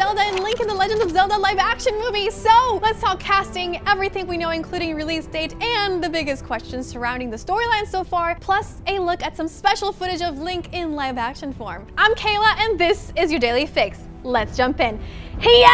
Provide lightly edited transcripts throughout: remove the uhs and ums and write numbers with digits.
Zelda and Link in the Legend of Zelda live-action movie. So let's talk casting, everything we know including release date, and the biggest questions surrounding the storyline so far, plus a look at some special footage of Link in live-action form. I'm Kayla, and this is your Daily Fix. Let's jump in. Hiya!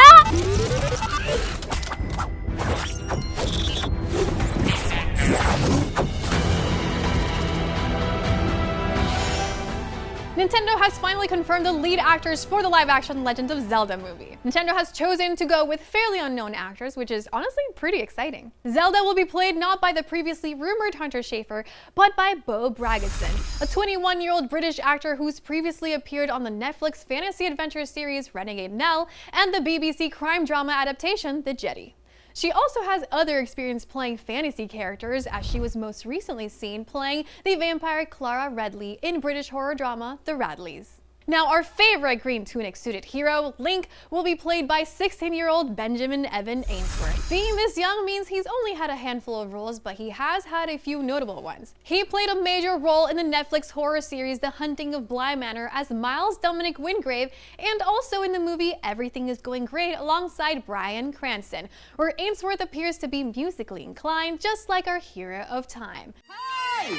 Nintendo has finally confirmed the lead actors for the live-action Legend of Zelda movie. Nintendo has chosen to go with fairly unknown actors, which is honestly pretty exciting. Zelda will be played not by the previously rumored Hunter Schafer, but by Beau Braggerson, a 21-year-old British actor who's previously appeared on the Netflix fantasy adventure series Renegade Nell and the BBC crime drama adaptation The Jetty. She also has other experience playing fantasy characters, as she was most recently seen playing the vampire Clara Redley in British horror drama The Radleys. Now, our favorite green tunic suited hero, Link, will be played by 16-year-old Benjamin Evan Ainsworth. Being this young means he's only had a handful of roles, but he has had a few notable ones. He played a major role in the Netflix horror series The Hunting of Bly Manor as Miles Dominic Wingrave, and also in the movie Everything is Going Great alongside Bryan Cranston, where Ainsworth appears to be musically inclined, just like our hero of time. Hey!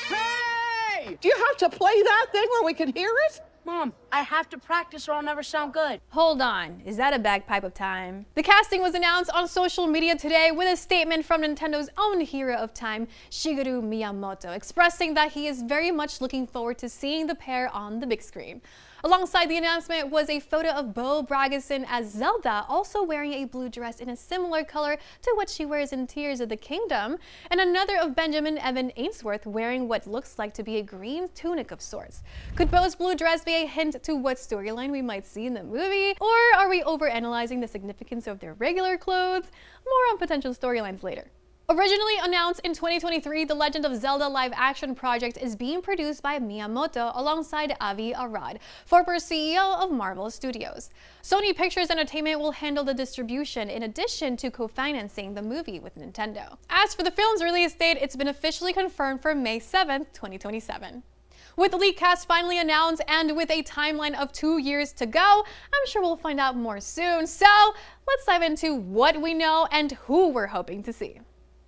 Hey! Do you have to play that thing where we can hear it? Mom, I have to practice or I'll never sound good. Hold on, is that a bagpipe of time? The casting was announced on social media today with a statement from Nintendo's own hero of time, Shigeru Miyamoto, expressing that he is very much looking forward to seeing the pair on the big screen. Alongside the announcement was a photo of Beau Braggerson as Zelda, also wearing a blue dress in a similar color to what she wears in Tears of the Kingdom, and another of Benjamin Evan Ainsworth wearing what looks like to be a green tunic of sorts. Could Beau's blue dress be a hint to what storyline we might see in the movie? Or are we overanalyzing the significance of their regular clothes? More on potential storylines later. Originally announced in 2023, the Legend of Zelda live-action project is being produced by Miyamoto alongside Avi Arad, former CEO of Marvel Studios. Sony Pictures Entertainment will handle the distribution in addition to co-financing the movie with Nintendo. As for the film's release date, it's been officially confirmed for May 7th, 2027. With the lead cast finally announced and with a timeline of 2 years to go, I'm sure we'll find out more soon. So let's dive into what we know and who we're hoping to see.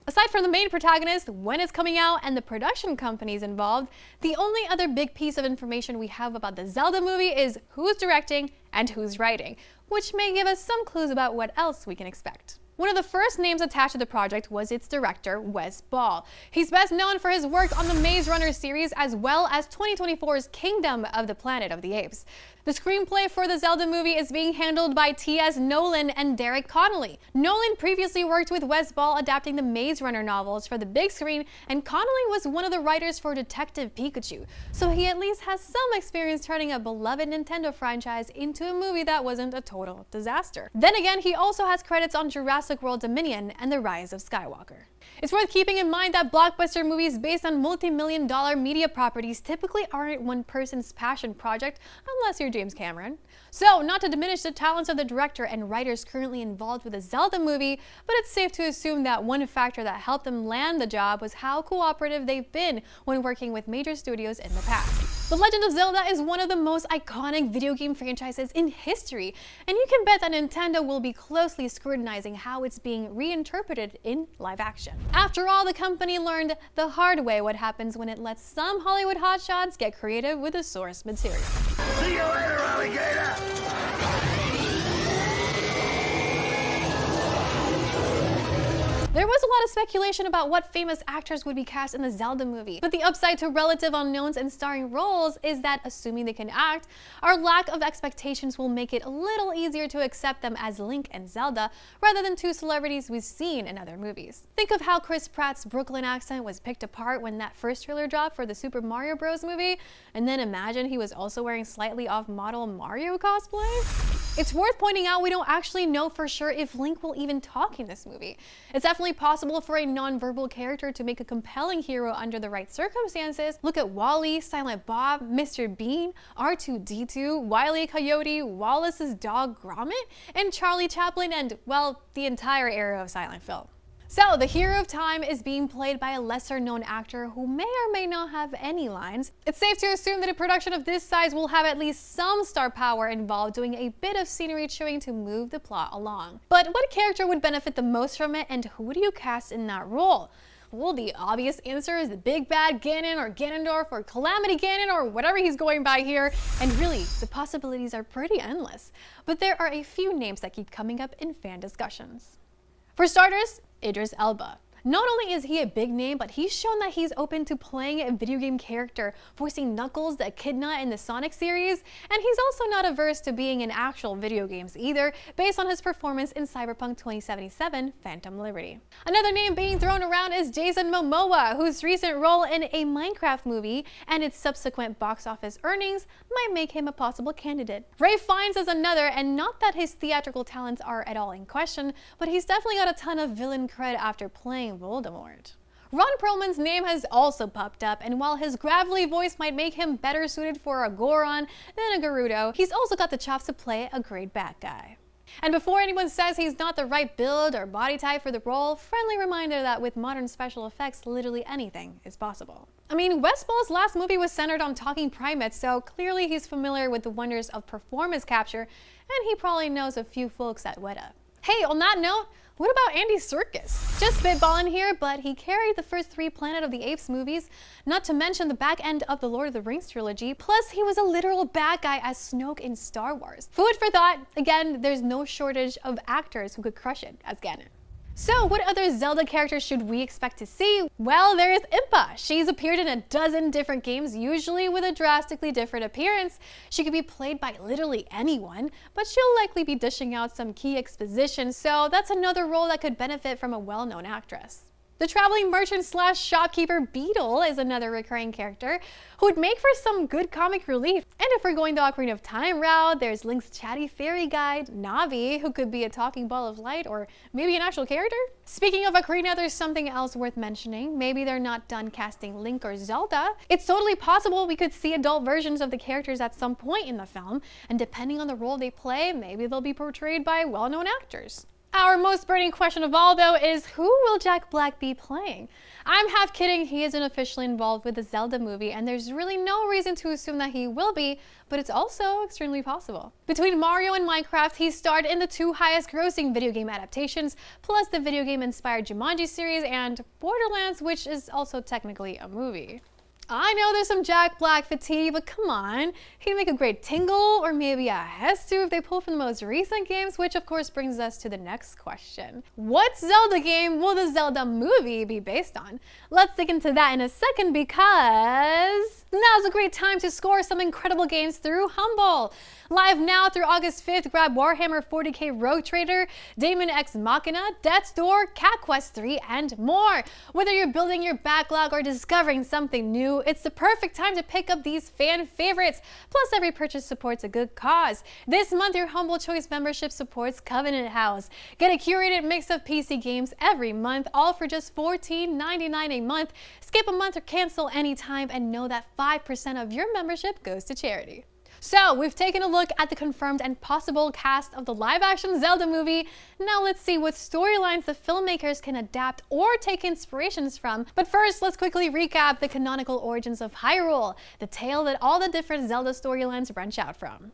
Aside from the main protagonist, when it's coming out, and the production companies involved, the only other big piece of information we have about the Zelda movie is who's directing and who's writing, which may give us some clues about what else we can expect. One of the first names attached to the project was its director, Wes Ball. He's best known for his work on the Maze Runner series as well as 2024's Kingdom of the Planet of the Apes. The screenplay for the Zelda movie is being handled by T.S. Nolan and Derek Connolly. Nolan previously worked with Wes Ball adapting the Maze Runner novels for the big screen, and Connolly was one of the writers for Detective Pikachu, so he at least has some experience turning a beloved Nintendo franchise into a movie that wasn't a total disaster. Then again, he also has credits on Jurassic World Dominion and The Rise of Skywalker. It's worth keeping in mind that blockbuster movies based on multi-million-dollar media properties typically aren't one person's passion project unless you're James Cameron. So, not to diminish the talents of the director and writers currently involved with the Zelda movie, but it's safe to assume that one factor that helped them land the job was how cooperative they've been when working with major studios in the past. The Legend of Zelda is one of the most iconic video game franchises in history, and you can bet that Nintendo will be closely scrutinizing how it's being reinterpreted in live action. After all, the company learned the hard way what happens when it lets some Hollywood hotshots get creative with the source material. See you later, alligator! There was a lot of speculation about what famous actors would be cast in the Zelda movie, but the upside to relative unknowns and starring roles is that, assuming they can act, our lack of expectations will make it a little easier to accept them as Link and Zelda rather than two celebrities we've seen in other movies. Think of how Chris Pratt's Brooklyn accent was picked apart when that first trailer dropped for the Super Mario Bros. Movie, and then imagine he was also wearing slightly off-model Mario cosplay? It's worth pointing out we don't actually know for sure if Link will even talk in this movie. It's definitely possible for a non-verbal character to make a compelling hero under the right circumstances. Look at WALL-E, Silent Bob, Mr. Bean, R2-D2, Wile E. Coyote, Wallace's dog Gromit, and Charlie Chaplin, and, well, the entire era of silent film. So, the hero of time is being played by a lesser-known actor who may or may not have any lines. It's safe to assume that a production of this size will have at least some star power involved, doing a bit of scenery chewing to move the plot along. But what character would benefit the most from it, and who do you cast in that role? Well, the obvious answer is the big bad Ganon or Ganondorf or Calamity Ganon or whatever he's going by here. And really, the possibilities are pretty endless. But there are a few names that keep coming up in fan discussions. For starters, Idris Elba. Not only is he a big name, but he's shown that he's open to playing a video game character, voicing Knuckles the Echidna in the Sonic series, and he's also not averse to being in actual video games either, based on his performance in Cyberpunk 2077 Phantom Liberty. Another name being thrown around is Jason Momoa, whose recent role in a Minecraft movie and its subsequent box office earnings might make him a possible candidate. Ralph Fiennes is another, and not that his theatrical talents are at all in question, but he's definitely got a ton of villain cred after playing Voldemort. Ron Perlman's name has also popped up, and while his gravelly voice might make him better suited for a Goron than a Gerudo, he's also got the chops to play a great bad guy. And before anyone says he's not the right build or body type for the role, friendly reminder that with modern special effects, literally anything is possible. I mean, Westfall's last movie was centered on talking primates, so clearly he's familiar with the wonders of performance capture, and he probably knows a few folks at Weta. Hey, on that note, what about Andy Serkis? Just spitballing here, but he carried the first 3 Planet of the Apes movies, not to mention the back end of the Lord of the Rings trilogy, plus he was a literal bad guy as Snoke in Star Wars. Food for thought. Again, there's no shortage of actors who could crush it as Ganon. So, what other Zelda characters should we expect to see? Well, there is Impa. She's appeared in a dozen different games, usually with a drastically different appearance. She could be played by literally anyone, but she'll likely be dishing out some key exposition, so that's another role that could benefit from a well-known actress. The traveling merchant slash shopkeeper Beetle is another recurring character who would make for some good comic relief. And if we're going the Ocarina of Time route, there's Link's chatty fairy guide, Navi, who could be a talking ball of light or maybe an actual character. Speaking of Ocarina, there's something else worth mentioning. Maybe they're not done casting Link or Zelda. It's totally possible we could see adult versions of the characters at some point in the film, and depending on the role they play, maybe they'll be portrayed by well-known actors. Our most burning question of all, though, is who will Jack Black be playing? I'm half kidding, he isn't officially involved with the Zelda movie, and there's really no reason to assume that he will be, but it's also extremely possible. Between Mario and Minecraft, he starred in the 2 highest grossing video game adaptations, plus the video game-inspired Jumanji series and Borderlands, which is also technically a movie. I know there's some Jack Black fatigue, but come on, he'd make a great Tingle or maybe a Hestu if they pull from the most recent games, which of course brings us to the next question. What Zelda game will the Zelda movie be based on? Let's dig into that in a second, because now's a great time to score some incredible games through Humble. Live now through August 5th, grab Warhammer 40k Rogue Trader, Daemon X Machina, Death's Door, Cat Quest 3, and more. Whether you're building your backlog or discovering something new, it's the perfect time to pick up these fan favorites. Plus, every purchase supports a good cause. This month, your Humble Choice membership supports Covenant House. Get a curated mix of PC games every month, all for just $14.99 a month. Skip a month or cancel anytime, and know that 5% of your membership goes to charity. So, we've taken a look at the confirmed and possible cast of the live-action Zelda movie. Now let's see what storylines the filmmakers can adapt or take inspirations from. But first, let's quickly recap the canonical origins of Hyrule, the tale that all the different Zelda storylines branch out from.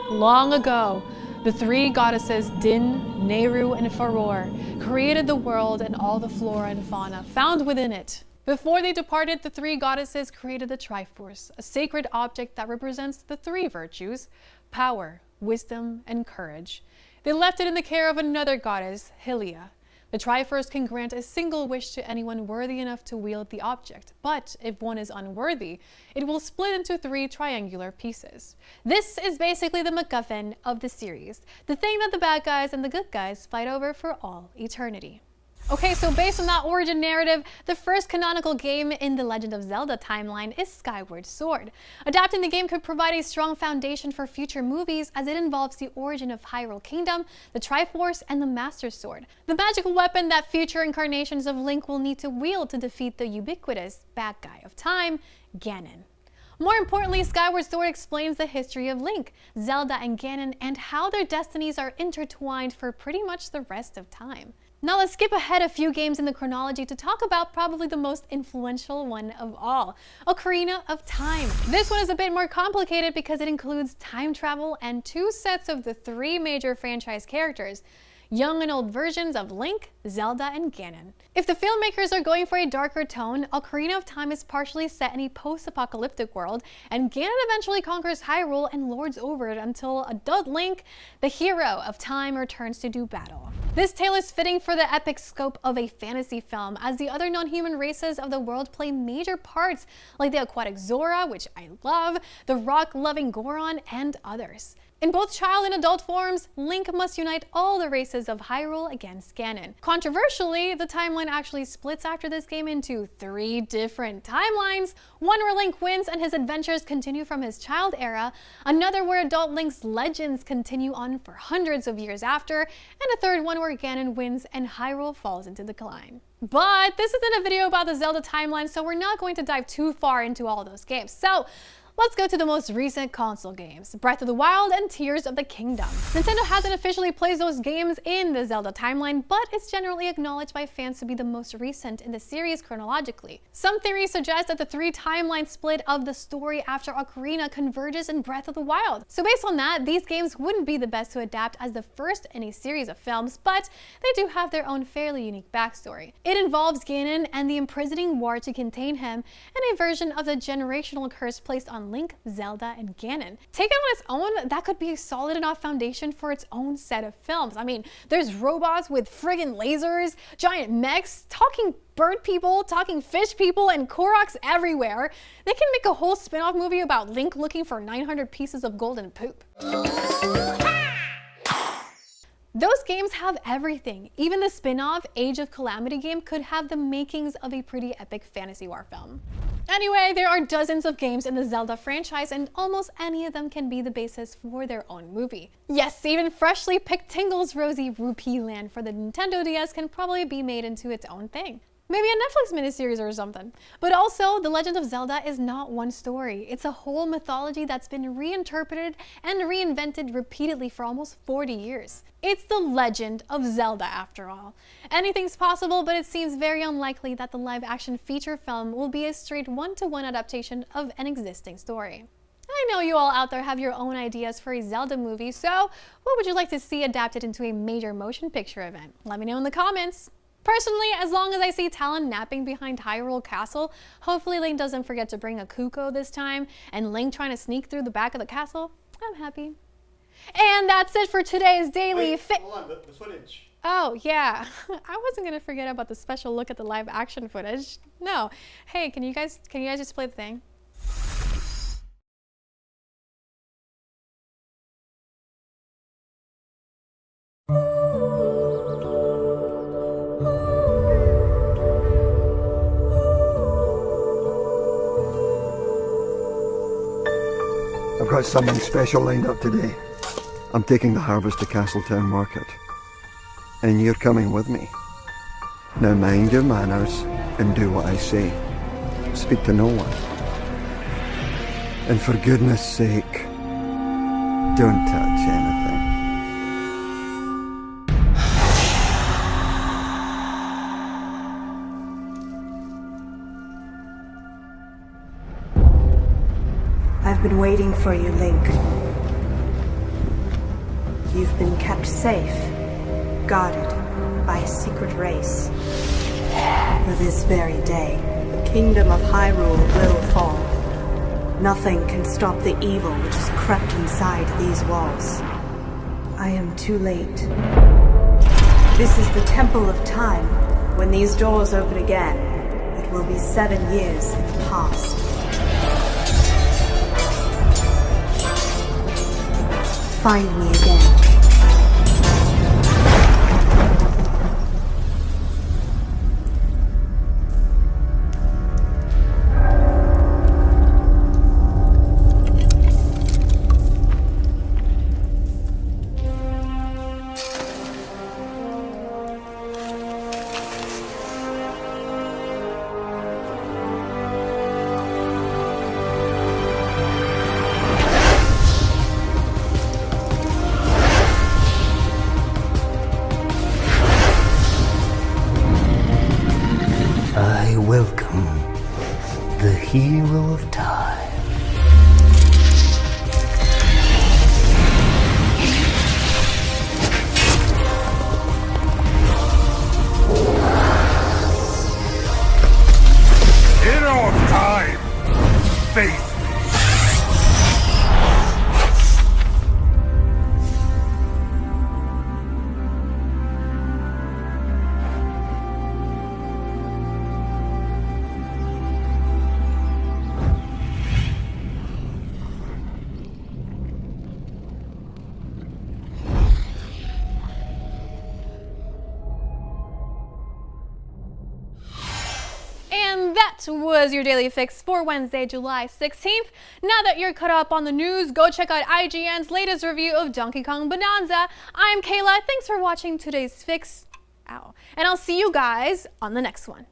Long ago, the 3 goddesses Din, Nehru, and Farore created the world and all the flora and fauna found within it. Before they departed, the 3 goddesses created the Triforce, a sacred object that represents the 3 virtues: power, wisdom, and courage. They left it in the care of another goddess, Hylia. The Triforce can grant a single wish to anyone worthy enough to wield the object, but if one is unworthy, it will split into 3 triangular pieces. This is basically the MacGuffin of the series, the thing that the bad guys and the good guys fight over for all eternity. Okay, so based on that origin narrative, the first canonical game in the Legend of Zelda timeline is Skyward Sword. Adapting the game could provide a strong foundation for future movies, as it involves the origin of Hyrule Kingdom, the Triforce, and the Master Sword, the magical weapon that future incarnations of Link will need to wield to defeat the ubiquitous bad guy of time, Ganon. More importantly, Skyward Sword explains the history of Link, Zelda, and Ganon, and how their destinies are intertwined for pretty much the rest of time. Now let's skip ahead a few games in the chronology to talk about probably the most influential one of all, Ocarina of Time. This one is a bit more complicated because it includes time travel and two sets of the three major franchise characters, young and old versions of Link, Zelda, and Ganon. If the filmmakers are going for a darker tone, Ocarina of Time is partially set in a post-apocalyptic world, and Ganon eventually conquers Hyrule and lords over it until adult Link, the hero of time, returns to do battle. This tale is fitting for the epic scope of a fantasy film, as the other non-human races of the world play major parts, like the aquatic Zora, which I love, the rock-loving Goron, and others. In both child and adult forms, Link must unite all the races of Hyrule against Ganon. Controversially, the timeline actually splits after this game into 3 different timelines, one where Link wins and his adventures continue from his child era, another where adult Link's legends continue on for hundreds of years after, and a third one where Ganon wins and Hyrule falls into decline. But this isn't a video about the Zelda timeline, so we're not going to dive too far into all those games. So let's go to the most recent console games, Breath of the Wild and Tears of the Kingdom. Nintendo hasn't officially placed those games in the Zelda timeline, but it's generally acknowledged by fans to be the most recent in the series chronologically. Some theories suggest that the 3 timeline split of the story after Ocarina converges in Breath of the Wild. So based on that, these games wouldn't be the best to adapt as the first in a series of films, but they do have their own fairly unique backstory. It involves Ganon and the imprisoning war to contain him, and a version of the generational curse placed on Link, Zelda, and Ganon. Taken on its own, that could be a solid enough foundation for its own set of films. I mean, there's robots with friggin' lasers, giant mechs, talking bird people, talking fish people, and Koroks everywhere. They can make a whole spin-off movie about Link looking for 900 pieces of golden poop. Those games have everything. Even the spin-off Age of Calamity game could have the makings of a pretty epic fantasy war film. Anyway, there are dozens of games in the Zelda franchise, and almost any of them can be the basis for their own movie. Yes, even freshly picked Tingle's Rosy Rupee Land for the Nintendo DS can probably be made into its own thing. Maybe a Netflix miniseries or something. But also, The Legend of Zelda is not one story. It's a whole mythology that's been reinterpreted and reinvented repeatedly for almost 40 years. It's The Legend of Zelda after all. Anything's possible, but it seems very unlikely that the live-action feature film will be a straight one-to-one adaptation of an existing story. I know you all out there have your own ideas for a Zelda movie, so what would you like to see adapted into a major motion picture event? Let me know in the comments. Personally, as long as I see Talon napping behind Hyrule Castle, hopefully Link doesn't forget to bring a Kuko this time, and Link trying to sneak through the back of the castle, I'm happy. And that's it for today's daily Hold on, the footage. Oh, yeah. I wasn't gonna forget about the special look at the live action footage. No. Hey, can you guys just play the thing? I've got something special lined up today. I'm taking the harvest to Castletown Market. And you're coming with me. Now mind your manners and do what I say. Speak to no one. And for goodness sake, don't touch anything. I've been waiting for you, Link. You've been kept safe, guarded by a secret race. For this very day, the kingdom of Hyrule will fall. Nothing can stop the evil which has crept inside these walls. I am too late. This is the Temple of Time. When these doors open again, it will be 7 years in the past. Find me again. hero of time. Hero of time! Face me! And that was your Daily Fix for Wednesday, July 16th. Now that you're caught up on the news, go check out IGN's latest review of Donkey Kong Bonanza. I'm Kayla. Thanks for watching today's Fix. Ow. And I'll see you guys on the next one.